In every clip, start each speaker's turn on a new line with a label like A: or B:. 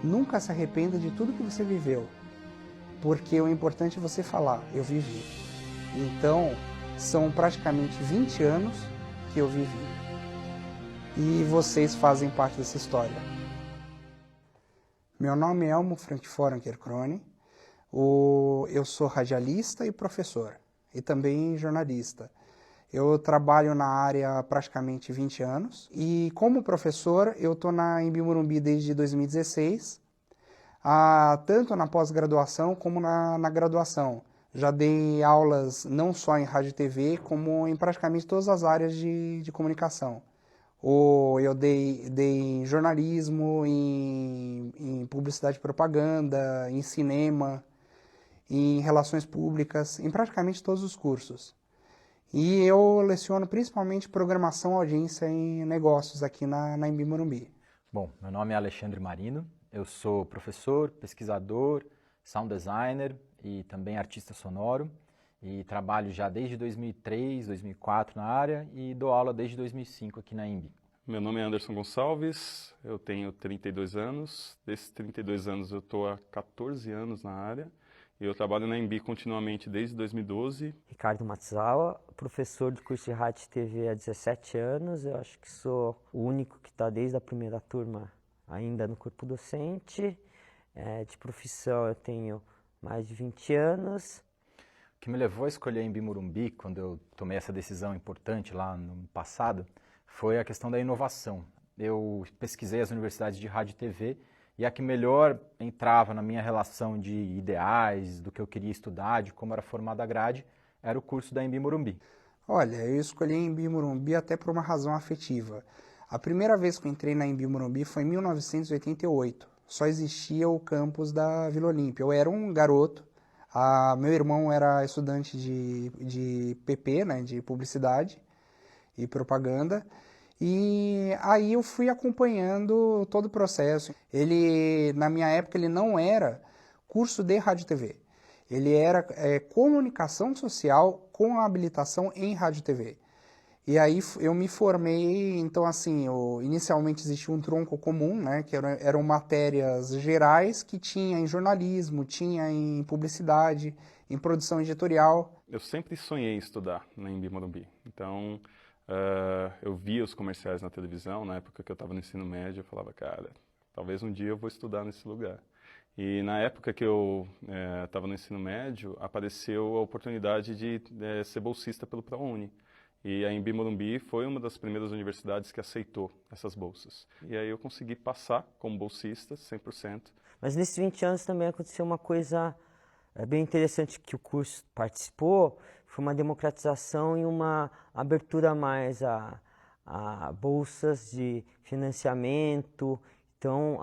A: nunca se arrependa de tudo que você viveu, porque o importante é você falar, eu vivi. Então, são praticamente 20 anos que eu vivi. E vocês fazem parte dessa história. Meu nome é Elmo Frankfort Ankerkrone. Eu sou radialista e professor, e também jornalista. Eu trabalho na área há praticamente 20 anos, e como professor eu estou na Anhembi Morumbi desde 2016, tanto na pós-graduação como na graduação. Já dei aulas não só em rádio e TV, como em praticamente todas as áreas de comunicação. Eu dei em jornalismo, em publicidade e propaganda, em cinema, em relações públicas, em praticamente todos os cursos. E eu leciono principalmente programação, audiência e negócios aqui na Anhembi Morumbi.
B: Bom, meu nome é Alexandre Marino, eu sou professor, pesquisador, sound designer e também artista sonoro. E trabalho já desde 2003, 2004 na área e dou aula desde 2005 aqui na Anhembi.
C: Meu nome é Anderson Gonçalves, eu tenho 32 anos. Desses 32 anos eu estou há 14 anos na área e eu trabalho na Anhembi continuamente desde 2012.
D: Ricardo Matsuzawa, professor do curso de rádio e TV há 17 anos. Eu acho que sou o único que está desde a primeira turma ainda no corpo docente. De profissão eu tenho mais de 20 anos.
B: O que me levou a escolher a Anhembi Morumbi, quando eu tomei essa decisão importante lá no passado, foi a questão da inovação. Eu pesquisei as universidades de rádio e TV e a que melhor entrava na minha relação de ideais, do que eu queria estudar, de como era formada a grade, era o curso da Anhembi Morumbi.
A: Olha, eu escolhi a Anhembi Morumbi até por uma razão afetiva. A primeira vez que eu entrei na Anhembi Morumbi foi em 1988. Só existia o campus da Vila Olímpia. Eu era um garoto. Meu irmão era estudante de PP, né, de publicidade e propaganda, e aí eu fui acompanhando todo o processo. Na minha época, ele não era curso de rádio e TV. Ele era comunicação social com habilitação em rádio e TV. E aí eu me formei, então assim, inicialmente existia um tronco comum, né, que eram matérias gerais que tinha em jornalismo, tinha em publicidade, em produção editorial.
C: Eu sempre sonhei em estudar na Anhembi Morumbi, então eu via os comerciais na televisão, na época que eu estava no ensino médio, eu falava, cara, talvez um dia eu vou estudar nesse lugar. E na época que eu estava no ensino médio, apareceu a oportunidade de ser bolsista pelo ProUni. E a Anhembi Morumbi foi uma das primeiras universidades que aceitou essas bolsas. E aí eu consegui passar como bolsista, 100%.
D: Mas nesses 20 anos também aconteceu uma coisa bem interessante que o curso participou, foi uma democratização e uma abertura a mais a bolsas de financiamento. Então,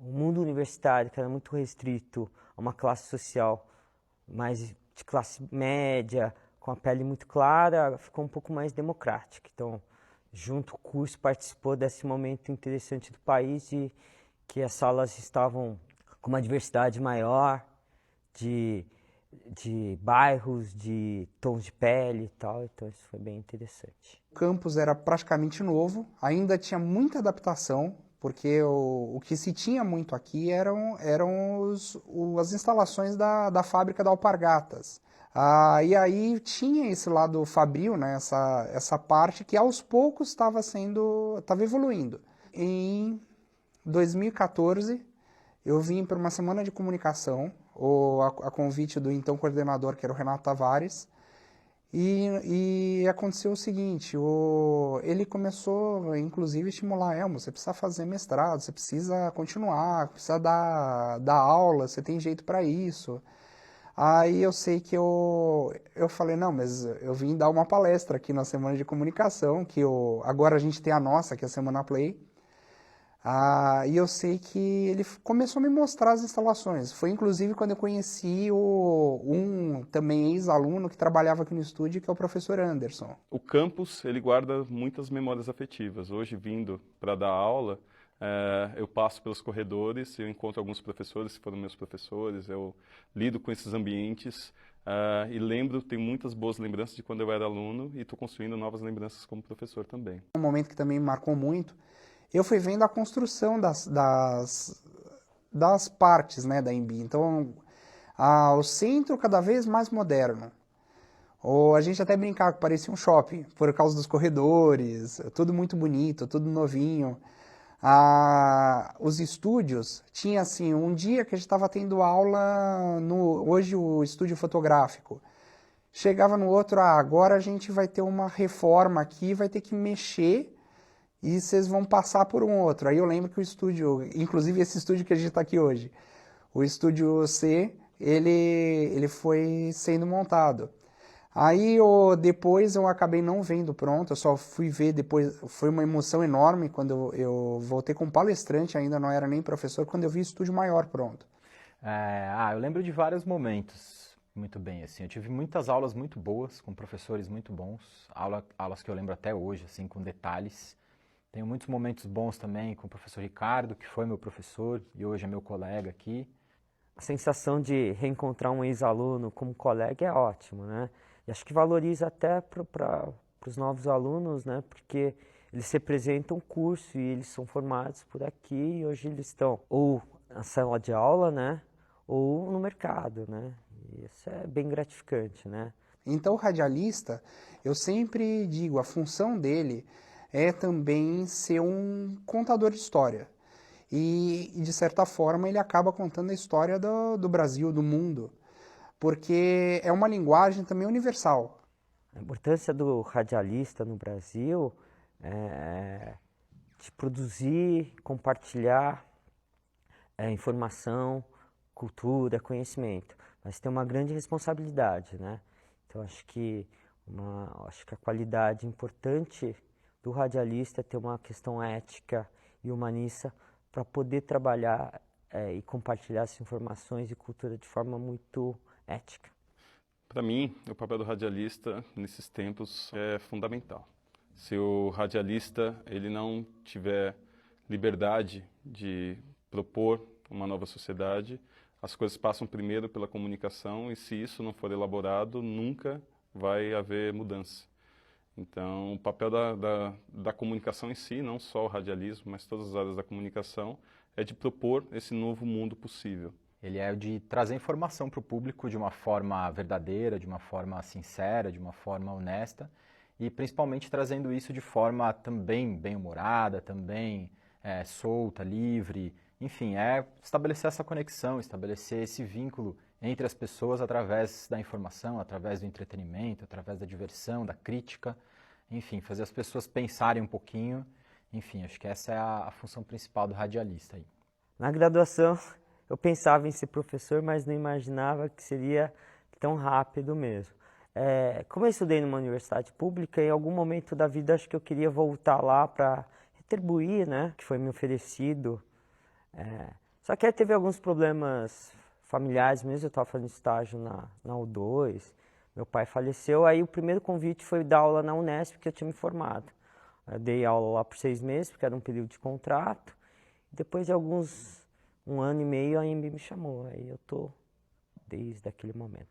D: o mundo universitário, que era muito restrito a uma classe social mais de classe média, com a pele muito clara, ficou um pouco mais democrática. Então, junto o curso participou desse momento interessante do país, de que as salas estavam com uma diversidade maior de bairros, de tons de pele e tal, então isso foi bem interessante.
A: O campus era praticamente novo, ainda tinha muita adaptação, porque o que se tinha muito aqui eram as instalações da fábrica da Alpargatas. E aí tinha esse lado fabril, né, essa parte que aos poucos estava evoluindo. Em 2014, eu vim para uma semana de comunicação, a convite do então coordenador, que era o Renato Tavares, e aconteceu o seguinte, ele começou, inclusive, a estimular, Elmo, você precisa fazer mestrado, você precisa continuar, precisa dar aula, você tem jeito para isso. Aí eu sei que eu falei, não, mas eu vim dar uma palestra aqui na Semana de Comunicação, agora a gente tem a nossa, que é a Semana Play. E eu sei que ele começou a me mostrar as instalações. Foi inclusive quando eu conheci um também ex-aluno que trabalhava aqui no estúdio, que é o professor Anderson.
C: O campus, ele guarda muitas memórias afetivas. Hoje, vindo para dar aula, eu passo pelos corredores, eu encontro alguns professores, que foram meus professores, eu lido com esses ambientes e tenho muitas boas lembranças de quando eu era aluno e estou construindo novas lembranças como professor também.
A: Um momento que também me marcou muito, eu fui vendo a construção das partes, né, da Embi. Então, o centro cada vez mais moderno. Ou a gente até brincava que parecia um shopping, por causa dos corredores, tudo muito bonito, tudo novinho. Os estúdios, tinha assim, um dia que a gente estava tendo aula, hoje o estúdio fotográfico. Chegava no outro, agora a gente vai ter uma reforma aqui, vai ter que mexer e vocês vão passar por um outro. Aí eu lembro que o estúdio, inclusive esse estúdio que a gente está aqui hoje, o estúdio C, ele foi sendo montado. Aí depois eu acabei não vendo pronto, eu só fui ver depois, foi uma emoção enorme quando eu voltei como palestrante, ainda não era nem professor, quando eu vi o estúdio maior pronto.
B: Eu lembro de vários momentos muito bem, assim, eu tive muitas aulas muito boas, com professores muito bons, aulas que eu lembro até hoje, assim, com detalhes. Tenho muitos momentos bons também com o professor Ricardo, que foi meu professor e hoje é meu colega aqui.
D: A sensação de reencontrar um ex-aluno como colega é ótimo, né? E acho que valoriza até para os novos alunos, né? Porque eles representam o curso e eles são formados por aqui e hoje eles estão ou na sala de aula, né? Ou no mercado, né? E isso é bem gratificante, né?
A: Então o radialista, eu sempre digo, a função dele é também ser um contador de história. E de certa forma, ele acaba contando a história do Brasil, do mundo, porque é uma linguagem também universal.
D: A importância do radialista no Brasil é de produzir, compartilhar informação, cultura, conhecimento, mas tem uma grande responsabilidade, né? Então acho que a qualidade importante do radialista é ter uma questão ética e humanista para poder trabalhar e compartilhar essas informações e cultura de forma muito ética.
C: Para mim, o papel do radialista nesses tempos é fundamental. Se o radialista ele não tiver liberdade de propor uma nova sociedade, as coisas passam primeiro pela comunicação e se isso não for elaborado, nunca vai haver mudança. Então, o papel da comunicação em si, não só o radialismo, mas todas as áreas da comunicação, é de propor esse novo mundo possível.
B: Ele é de trazer informação para o público de uma forma verdadeira, de uma forma sincera, de uma forma honesta e principalmente trazendo isso de forma também bem-humorada, também solta, livre, enfim, é estabelecer essa conexão, estabelecer esse vínculo entre as pessoas através da informação, através do entretenimento, através da diversão, da crítica, enfim, fazer as pessoas pensarem um pouquinho, enfim, acho que essa é a função principal do radialista aí.
D: Na graduação, eu pensava em ser professor, mas não imaginava que seria tão rápido mesmo. Como eu estudei numa universidade pública, em algum momento da vida acho que eu queria voltar lá para retribuir, né, que foi me oferecido. Só que aí teve alguns problemas familiares mesmo, eu estava fazendo estágio na U2, meu pai faleceu, aí o primeiro convite foi dar aula na Unesp, que eu tinha me formado. Eu dei aula lá por 6 meses, porque era um período de contrato, depois de um ano e meio a EMB me chamou, aí eu estou desde aquele momento.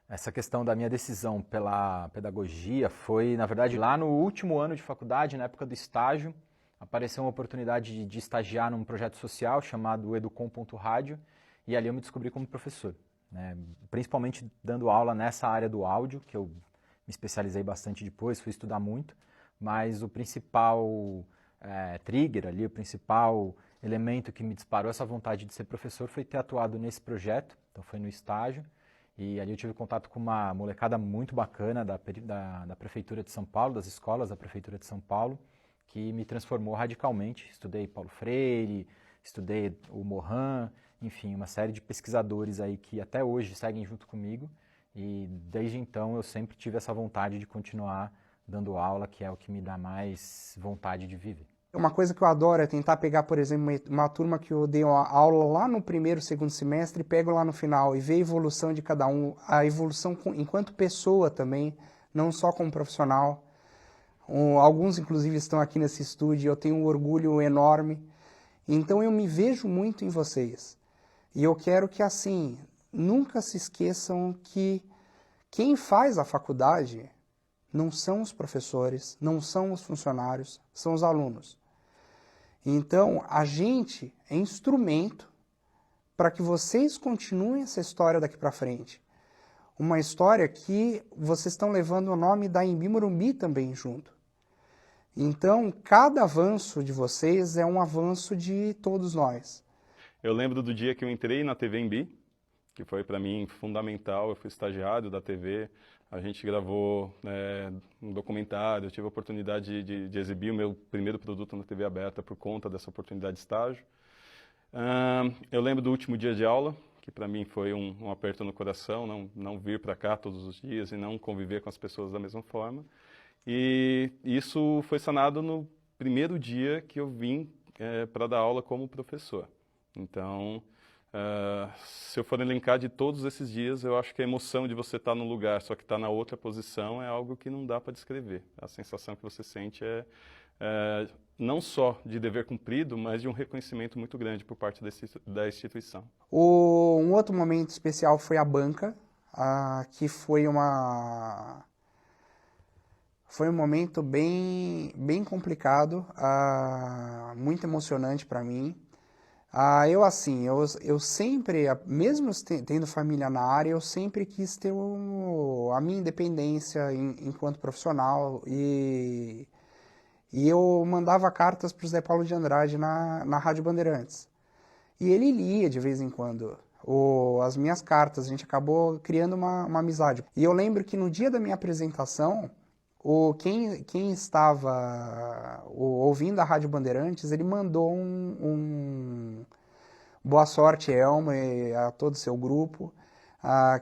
B: Essa questão da minha decisão pela pedagogia foi, na verdade, lá no último ano de faculdade, na época do estágio, apareceu uma oportunidade de estagiar num projeto social chamado Educom.rádio e ali eu me descobri como professor, né? Principalmente dando aula nessa área do áudio, que eu me especializei bastante depois, fui estudar muito, mas o principal trigger ali, o principal elemento que me disparou essa vontade de ser professor foi ter atuado nesse projeto, então foi no estágio, e ali eu tive contato com uma molecada muito bacana da Prefeitura de São Paulo, das escolas da Prefeitura de São Paulo, que me transformou radicalmente. Estudei Paulo Freire, estudei o Morin, enfim, uma série de pesquisadores aí que até hoje seguem junto comigo e desde então eu sempre tive essa vontade de continuar dando aula, que é o que me dá mais vontade de viver.
A: Uma coisa que eu adoro é tentar pegar, por exemplo, uma turma que eu dei uma aula lá no primeiro, segundo semestre e pego lá no final e ver a evolução de cada um, a evolução enquanto pessoa também, não só como profissional. Alguns, inclusive, estão aqui nesse estúdio, eu tenho um orgulho enorme. Então, eu me vejo muito em vocês. E eu quero que, assim, nunca se esqueçam que quem faz a faculdade não são os professores, não são os funcionários, são os alunos. Então, a gente é instrumento para que vocês continuem essa história daqui para frente. Uma história que vocês estão levando o nome da Anhembi Morumbi também junto. Então, cada avanço de vocês é um avanço de todos nós.
C: Eu lembro do dia que eu entrei na TV Anhembi, que foi para mim fundamental. Eu fui estagiário da TV, a gente gravou um documentário, eu tive a oportunidade de exibir o meu primeiro produto na TV aberta por conta dessa oportunidade de estágio. Eu lembro do último dia de aula, que para mim foi um aperto no coração, não vir para cá todos os dias e não conviver com as pessoas da mesma forma. E isso foi sanado no primeiro dia que eu vim para dar aula como professor. Então, se eu for elencar de todos esses dias, eu acho que a emoção de você estar num lugar, só que estar na outra posição, é algo que não dá para descrever. A sensação que você sente é não só de dever cumprido, mas de um reconhecimento muito grande por parte da instituição.
A: Um outro momento especial foi a banca, que foi um momento bem complicado, muito emocionante para mim. Eu sempre, mesmo tendo família na área, eu sempre quis ter a minha independência enquanto profissional e eu mandava cartas para o Zé Paulo de Andrade na Rádio Bandeirantes. E ele lia de vez em quando as minhas cartas, a gente acabou criando uma amizade. E eu lembro que no dia da minha apresentação, quem estava ouvindo a Rádio Bandeirantes, ele mandou um boa sorte, Elma, e a todo o seu grupo,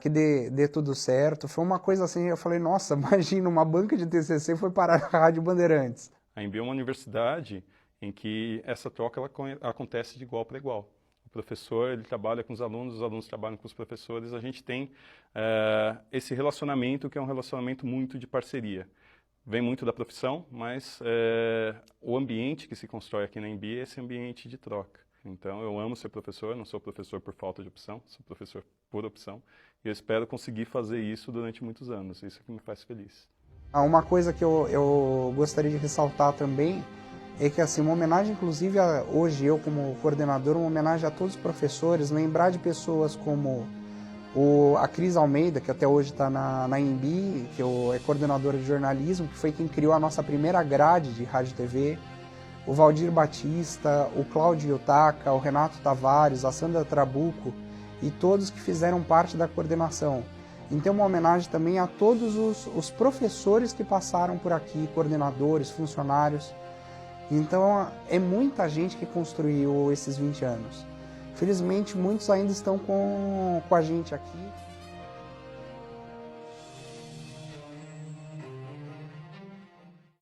A: que dê tudo certo. Foi uma coisa assim, eu falei, nossa, imagina, uma banca de TCC foi parar na Rádio Bandeirantes.
C: A Anhembi é uma universidade em que essa troca ela acontece de igual para igual. O professor ele trabalha com os alunos trabalham com os professores. A gente tem esse relacionamento que é um relacionamento muito de parceria. Vem muito da profissão, mas o ambiente que se constrói aqui na Anhembi é esse ambiente de troca. Então, eu amo ser professor, não sou professor por falta de opção, sou professor por opção. E eu espero conseguir fazer isso durante muitos anos, isso é que me faz feliz.
A: Uma coisa que eu gostaria de ressaltar também é que, assim, uma homenagem, inclusive, hoje eu como coordenador, uma homenagem a todos os professores, lembrar de pessoas como a Cris Almeida, que até hoje está na Anhembi, que é coordenadora de jornalismo, que foi quem criou a nossa primeira grade de rádio e TV, o Valdir Batista, o Cláudio Yutaka, o Renato Tavares, a Sandra Trabuco e todos que fizeram parte da coordenação. Então, uma homenagem também a todos os professores que passaram por aqui, coordenadores, funcionários. Então, é muita gente que construiu esses 20 anos. Felizmente, muitos ainda estão com a gente aqui.